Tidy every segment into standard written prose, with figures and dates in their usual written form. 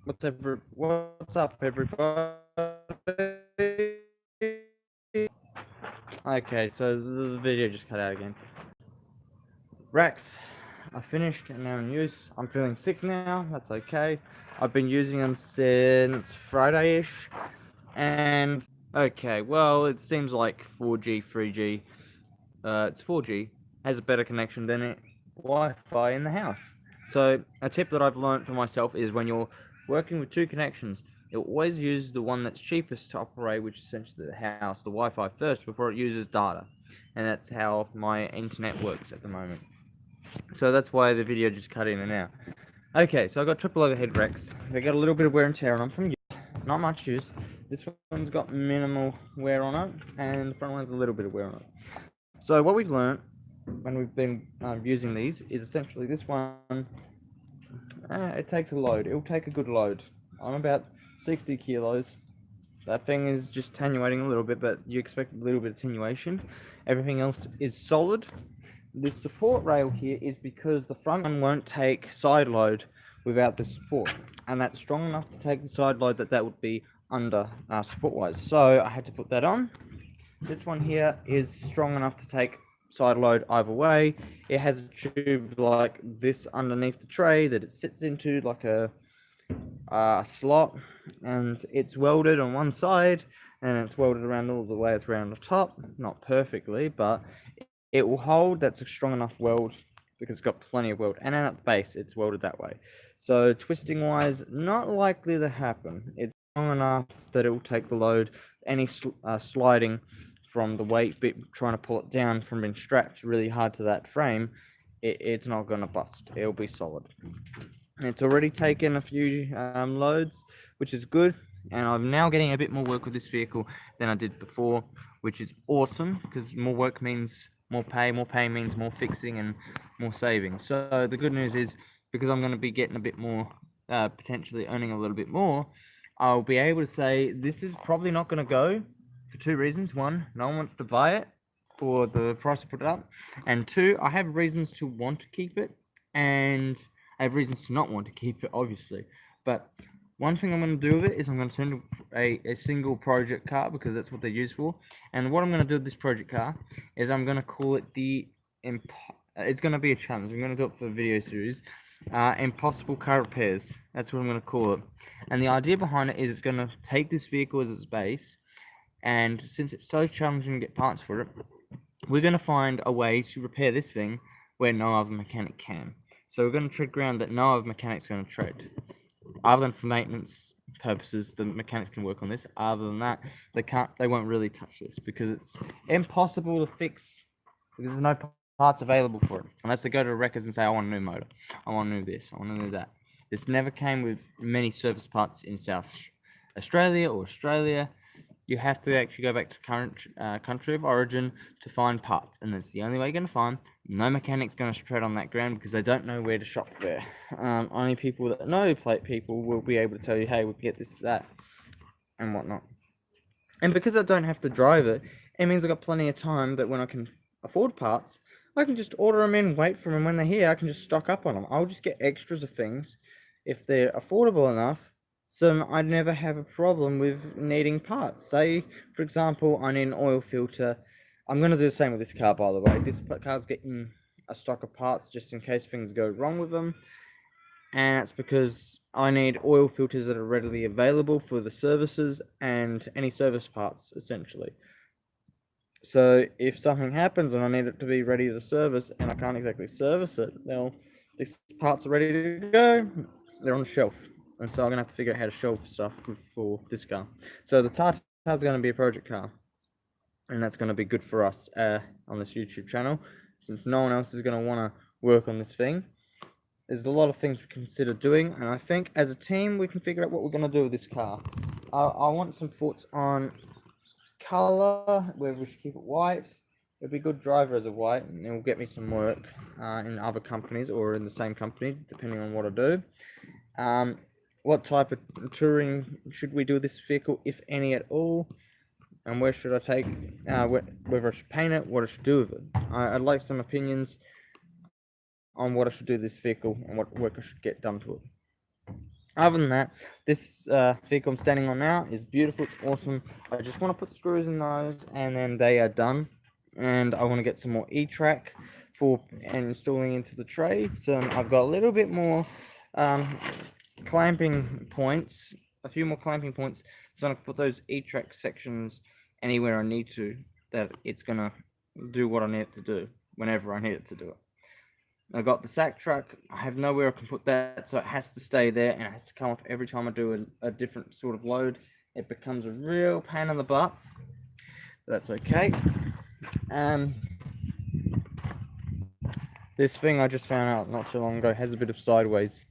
What's up, everybody? Okay, so the video just cut out again. Racks are finished and now in use. I'm feeling sick now. That's okay. I've been using them since Friday-ish, and okay, well, it seems like 4G, 3G. It's 4G has a better connection than Wi-Fi in the house. So a tip that I've learned for myself is when you're working with two connections, you'll always use the one that's cheapest to operate, which is essentially the house, the Wi-Fi first before it uses data. And that's how my internet works at the moment. So that's why the video just cut in and out. Okay, so I got triple overhead racks. They got a little bit of wear and tear on them from use, not much use. This one's got minimal wear on it, and the front one's a little bit of wear on it. So what we've learned when we've been using these is essentially this one. It takes a load. It'll take a good load. I'm about 60 kilos. That thing is just attenuating a little bit, but you expect a little bit of attenuation. Everything else is solid. The support rail here is because the front one won't take side load without the support, and that's strong enough to take the side load that would be under support wise. So I had to put that on. This one here is strong enough to take side load either way. It has a tube like this underneath the tray that it sits into, like a slot, and it's welded on one side and it's welded around all the way around the top. Not perfectly, but it will hold. That's a strong enough weld because it's got plenty of weld, and then at the base it's welded that way. So twisting wise, not likely to happen. It's strong enough that it will take the load. Any sliding from the weight bit, trying to pull it down from being strapped really hard to that frame, it's not going to bust. It'll be solid. It's already taken a few loads, which is good, and I'm now getting a bit more work with this vehicle than I did before, which is awesome, because more work means more pay means more fixing and more saving. So the good news is, because I'm going to be getting a bit more, potentially earning a little bit more, I'll be able to say this is probably not going to go for two reasons. One, no one wants to buy it for the price I put it up, and two, I have reasons to want to keep it, and I have reasons to not want to keep it, obviously. But one thing I'm going to do with it is I'm going to turn a single project car, because that's what they're used for. And what I'm going to do with this project car is I'm going to call it it's going to be a challenge. I'm going to do it for a video series. Impossible car repairs. That's what I'm going to call it. And the idea behind it is it's going to take this vehicle as its base, and since it's so challenging to get parts for it, we're going to find a way to repair this thing where no other mechanic can. So we're going to tread ground that no other mechanic's going to tread. Other than for maintenance purposes, the mechanics can work on this. Other than that, they won't really touch this, because it's impossible to fix, because there's no parts available for it. Unless they go to the wreckers and say, I want a new motor, I want a new this, I want a new that. This never came with many service parts in South Australia or Australia. You have to actually go back to current country of origin to find parts, and that's the only way you're going to find. No mechanic's going to tread on that ground, because they don't know where to shop there. Only people that know plate people will be able to tell you, hey, we can get this, that, and whatnot. And because I don't have to drive it, it means I've got plenty of time that when I can afford parts, I can just order them in, wait for them, and when they're here, I can just stock up on them. I'll just get extras of things if they're affordable enough, so I never have a problem with needing parts. Say, for example, I need an oil filter. I'm going to do the same with this car, by the way. This car's getting a stock of parts just in case things go wrong with them. And that's because I need oil filters that are readily available for the services and any service parts, essentially. So if something happens and I need it to be ready to service and I can't exactly service it, well, these parts are ready to go. They're on the shelf. And so I'm going to have to figure out how to shelf stuff for this car. So the Triton is going to be a project car. And that's going to be good for us on this YouTube channel, since no one else is going to want to work on this thing. There's a lot of things we consider doing, and I think as a team we can figure out what we're going to do with this car. I want some thoughts on colour, whether we should keep it white. It'd be a good driver as a white, and it will get me some work in other companies or in the same company, depending on what I do. What type of touring should we do with this vehicle, if any at all? And where should I take, whether I should paint it, what I should do with it. I'd like some opinions on what I should do with this vehicle and what work I should get done to it. Other than that, this vehicle I'm standing on now is beautiful. It's awesome. I just want to put screws in those, and then they are done. And I want to get some more E-track for installing into the tray. So I've got a little bit more clamping points, a few more clamping points. So I can put those E-track sections anywhere I need to. That it's gonna do what I need it to do whenever I need it to do it. I got the sack truck. I have nowhere I can put that, so it has to stay there, and it has to come up every time I do a different sort of load. It becomes a real pain in the butt. But that's okay. This thing I just found out not too long ago has a bit of sideways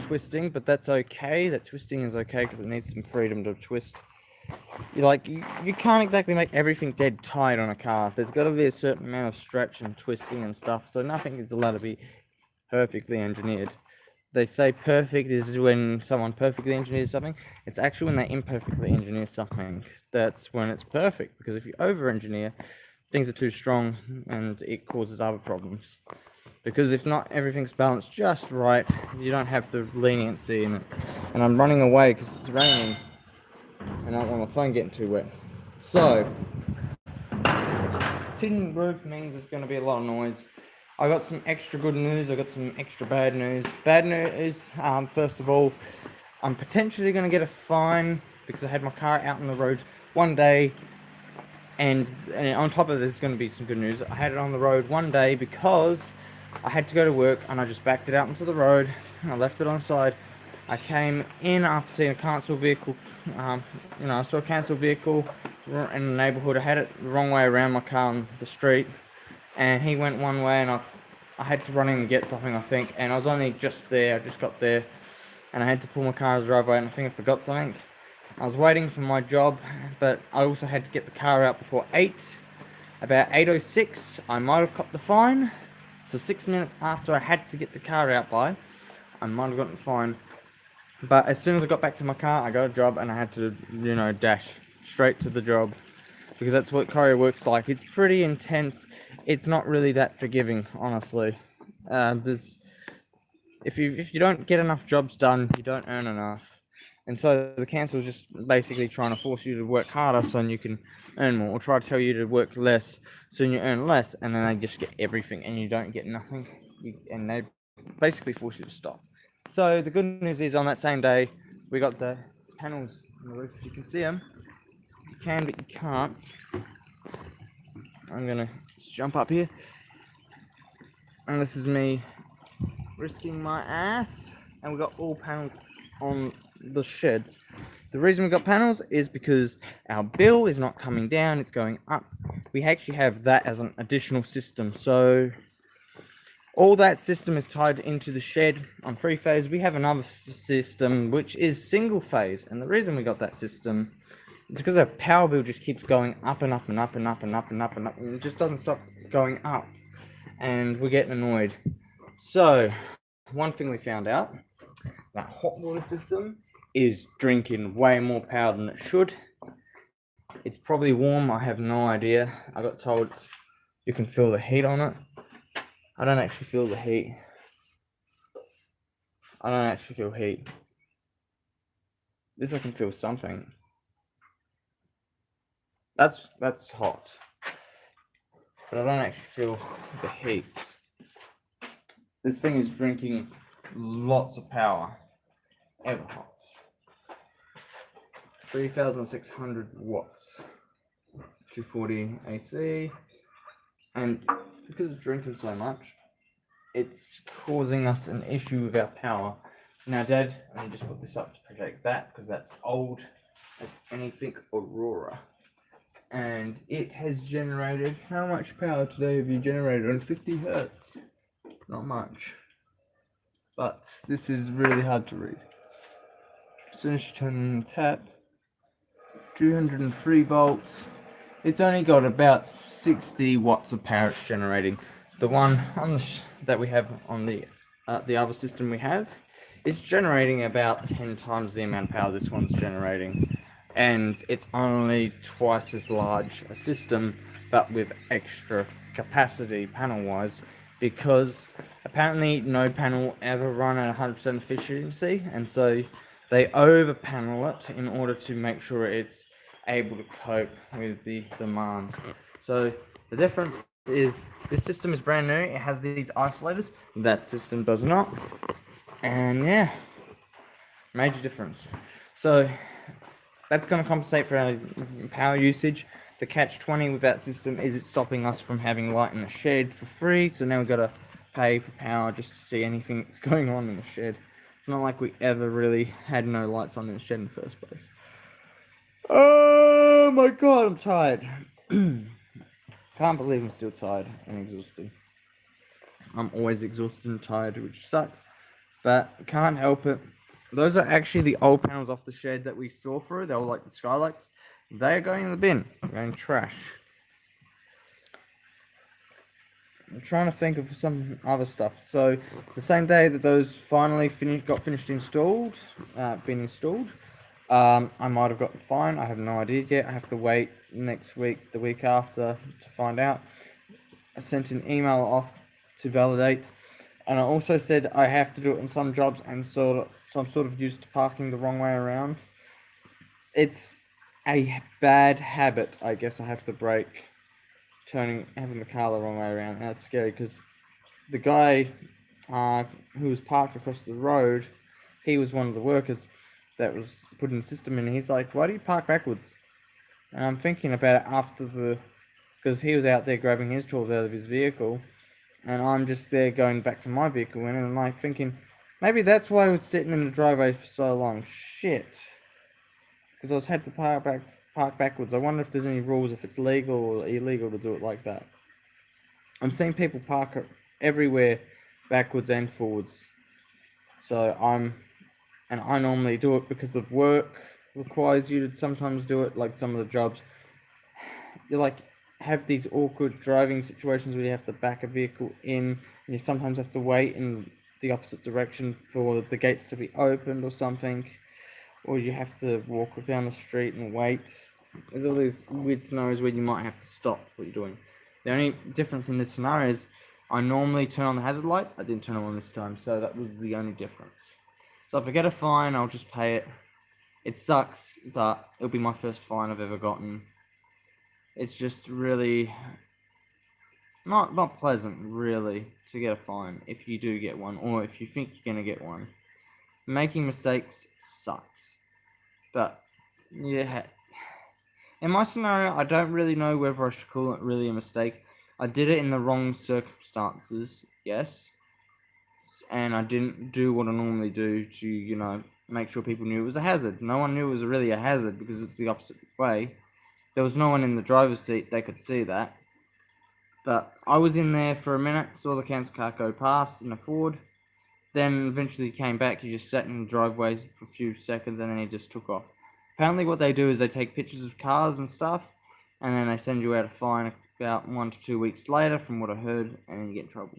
twisting, but that's okay. That twisting is okay because it needs some freedom to twist. You can't exactly make everything dead tight on a car. There's got to be a certain amount of stretch and twisting and stuff, so nothing is allowed to be perfectly engineered. They say perfect is when someone perfectly engineers something. It's actually when they imperfectly engineer something. That's when it's perfect, because if you over-engineer, things are too strong and it causes other problems. Because if not everything's balanced just right, you don't have the leniency in it. And I'm running away because it's raining and I don't want my phone getting too wet. So, tin roof means there's going to be a lot of noise. I got some extra good news, I got some extra bad news. Bad news, first of all, I'm potentially going to get a fine because I had my car out on the road one day. And on top of this, there's going to be some good news. I had it on the road one day because I had to go to work and I just backed it out into the road and I left it on the side. I came in after seeing a council vehicle. I saw a council vehicle in the neighbourhood. I had it the wrong way around my car on the street, and he went one way, and I had to run in and get something, I think. And I was only just there. I just got there, and I had to pull my car out of the driveway, and I think I forgot something. I was waiting for my job, but I also had to get the car out before 8. About 8:06, I might have copped the fine. So 6 minutes after I had to get the car out by, I might have gotten the fine. But as soon as I got back to my car, I got a job and I had to, dash straight to the job. Because that's what courier work's like. It's pretty intense. It's not really that forgiving, honestly. If you don't get enough jobs done, you don't earn enough. And so the council is just basically trying to force you to work harder so you can earn more, or try to tell you to work less so you earn less, and then they just get everything and you don't get nothing. And they basically force you to stop. So the good news is on that same day, we got the panels on the roof. If you can see them, you can, but you can't. I'm gonna just jump up here. And this is me risking my ass. And we got all panels on the shed. The reason we got panels is because our bill is not coming down, it's going up. We actually have that as an additional system. So all that system is tied into the shed on 3-phase. We have another system which is single phase, and the reason we got that system is because our power bill just keeps going up and up and up and up and up and up and up, and it just doesn't stop going up, and we're getting annoyed. So one thing we found out, that hot water system is drinking way more power than it should. It's probably warm, I have no idea. I got told you can feel the heat on it. I don't actually feel the heat. I don't actually feel heat. This I can feel something. That's hot. But I don't actually feel the heat. This thing is drinking lots of power. Ever hot. 3,600 watts. 240 AC. And because it's drinking so much, it's causing us an issue with our power. Now, Dad, let me just put this up to protect that, because that's old as anything Aurora. And it has generated, how much power today have you generated on 50 hertz? Not much. But this is really hard to read. As soon as you turn on the tap, 203 volts. It's only got about 60 watts of power it's generating. The one on that we have on the other system we have is generating about 10 times the amount of power this one's generating. And it's only twice as large a system, but with extra capacity panel-wise, because apparently no panel ever run at 100% efficiency, and so they over panel it in order to make sure it's able to cope with the demand. So the difference is this system is brand new, it has these isolators, that system does not, and yeah, major difference. So that's going to compensate for our power usage. The catch-20 with that system is it's stopping us from having light in the shed for free, so now we've got to pay for power just to see anything that's going on in the shed. It's not like we ever really had no lights on in the shed in the first place. Oh my god, I'm tired. Can't believe I'm still tired and exhausted. I'm always exhausted and tired, which sucks, but can't help it. Those are actually the old panels off the shed that we saw through. They were like the skylights. They are going in the bin. They're going trash. I'm trying to think of some other stuff. So the same day that those finally got finished installed, been installed, I might have gotten fine. I have no idea yet. I have to wait next week, the week after, to find out. I sent an email off to validate, and I also said I have to do it on some jobs, and so I'm sort of used to parking the wrong way around. It's a bad habit, I guess I have to break, having the car the wrong way around. That's scary, because the guy who was parked across the road, he was one of the workers that was putting the system in. He's like, why do you park backwards? And I'm thinking about it because he was out there grabbing his tools out of his vehicle, and I'm just there going back to my vehicle, and I'm like thinking, maybe that's why I was sitting in the driveway for so long. Shit. Because I was had to park backwards. I wonder if there's any rules, if it's legal or illegal to do it like that. I'm seeing people park everywhere backwards and forwards. So I normally do it because of work requires you to sometimes do it, like some of the jobs. You like have these awkward driving situations where you have to back a vehicle in, and you sometimes have to wait in the opposite direction for the gates to be opened or something, or you have to walk down the street and wait. There's all these weird scenarios where you might have to stop what you're doing. The only difference in this scenario is I normally turn on the hazard lights. I didn't turn them on this time, so that was the only difference. So if I get a fine, I'll just pay it. It sucks, but it'll be my first fine I've ever gotten. It's just really not pleasant, really, to get a fine if you do get one, or if you think you're gonna get one. Making mistakes sucks, but yeah. In my scenario, I don't really know whether I should call it really a mistake. I did it in the wrong circumstances, yes, and I didn't do what I normally do to, make sure people knew it was a hazard. No one knew it was really a hazard because it's the opposite way. There was no one in the driver's seat, they could see that. But I was in there for a minute, saw the council car go past in a Ford. Then eventually he came back, he just sat in the driveway for a few seconds and then he just took off. Apparently what they do is they take pictures of cars and stuff, and then they send you out a fine about 1 to 2 weeks later, from what I heard, and then you get in trouble.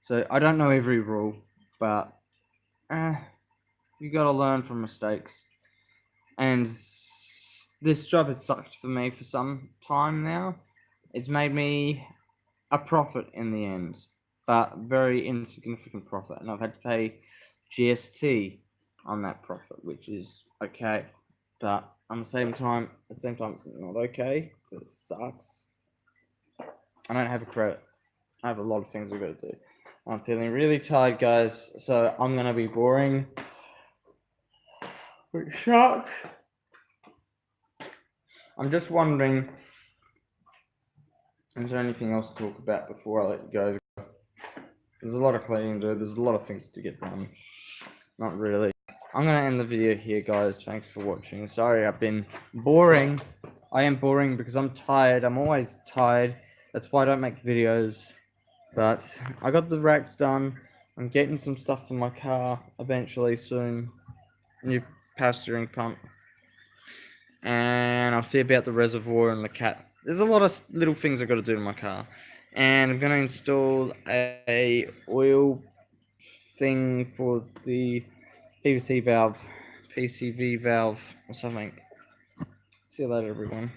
So I don't know every rule, but you gotta learn from mistakes. And this job has sucked for me for some time now. It's made me a profit in the end, but very insignificant profit, and I've had to pay GST on that profit, which is okay, but at the same time it's not okay, because it sucks. I don't have a credit. I have a lot of things I've got to do. I'm feeling really tired, guys, so I'm gonna be boring. Shark. I'm just wondering, is there anything else to talk about before I let you go? There's a lot of cleaning to do. There's a lot of things to get done. Not really. I'm going to end the video here, guys. Thanks for watching. Sorry, I've been boring. I am boring because I'm tired. I'm always tired. That's why I don't make videos. But I got the racks done. I'm getting some stuff for my car eventually soon. New power steering pump. And I'll see about the reservoir and the cat. There's a lot of little things I've got to do to my car. And I'm going to install a oil thing for the PVC valve, PCV valve or something. See you later, everyone.